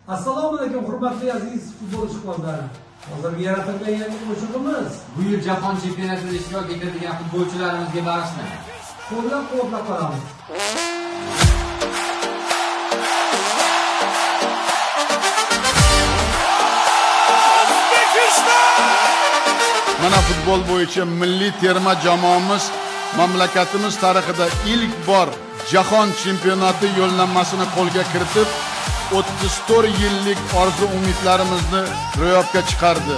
Assalomu alaykum hurmatli aziz futbol ishqibozlari. Hozirgi yaratilgan yangi qo'shig'imiz bu yil Jahon chempionatida ishtirok etadigan futbolchilarimizga bag'ishlanadi. qo'llab-quvvatlab qolamiz. Mana futbol bo'yicha milliy terma jamoamiz mamlakatimiz tarixida ilk bor Jahon chempionati yo'llanmasini qo'lga kiritib, 34 yillik orzu umidlarimizni ro'yobga chiqardi.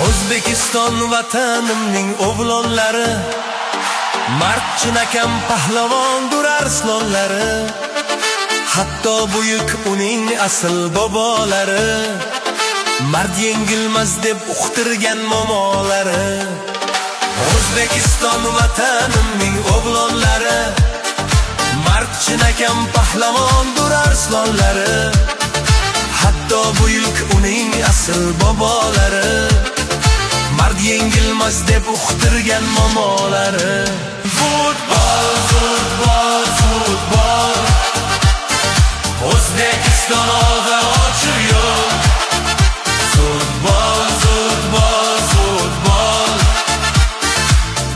O'zbekiston vatanimning o'g'lonlari, mard chinakam pahlavondir arslonlari, hatto buyuk uning asl bobolari, mard yengilmas deb uqtirgan momolari. O'zbekiston vatanimning o'g'lonlari, mard chinakam pahlavondir arslonlari, hatto buyuk uning asl bobolari, mard yengilmas deb uqtirgan momolari. Futbol, futbol, futbol, O'zbekiston olg'a ochib yo'l. Futbol, futbol, futbol,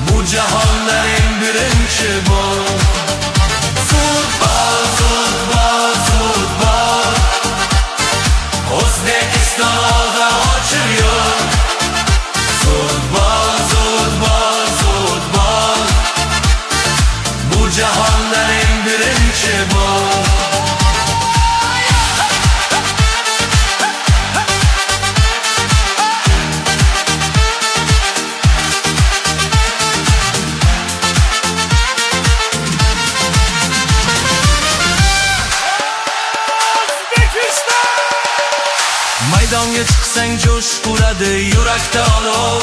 bu jahonlar eng birinchi bol. Futbol, futbol, futbol, O'zbekiston olg'a ochib yo'l. Futbol, futbol, futbol, bu jahonlar eng birinchi bol. Maydonga chiqsang jo'sh uradi yurakda olov,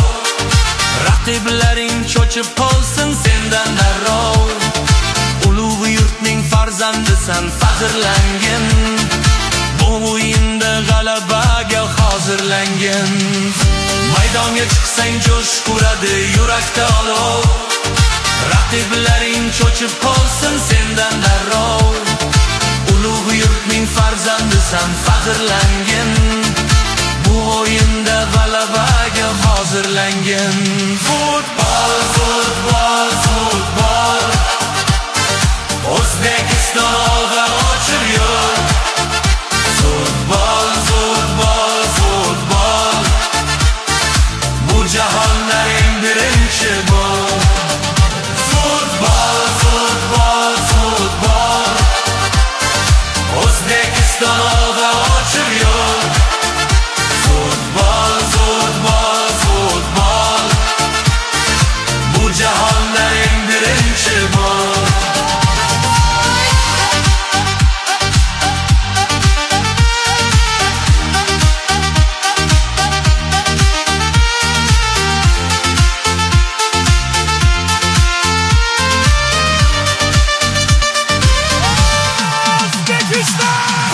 raqiblaring cho'chib qolsin sendan darrov. Ulug' yurtning farzandisan faxrlangin, bu o'yinda g'alabaga hozirlangin. Maydonga chiqsang jo'sh uradi yurakda olov, raqiblaring cho'chib qolsin sendan darrov. Ulug' yurtning farzandisan faxrlangin, bu o'yinda g'alabaga hozirlangan. Futbol, futbol, futbol, O'zbekiston olg'a ochib yo'l. Futbol, futbol, futbol, bu jahonlar eng birinchi bol. Futbol, futbol, futbol, O'zbekiston olg'a ochib yo'l. Futbol, futbol, futbol, bu jahonlar eng birinchi bol.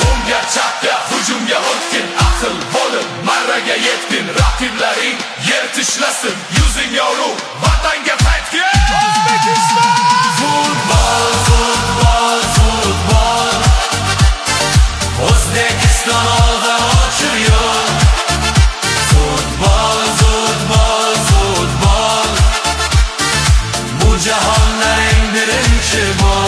O'ngga chapga hujumga o'tgin, aql bo'lib marraga yetgin, raqiblaring yer tishlasin, yuzing yorug' vatanga qaytgin. O'zbekiston! Futbol, futbol, futbol, O'zbekiston olg'a ochib yo'l. Futbol, futbol, futbol, bu jahonlar eng birinchi bol.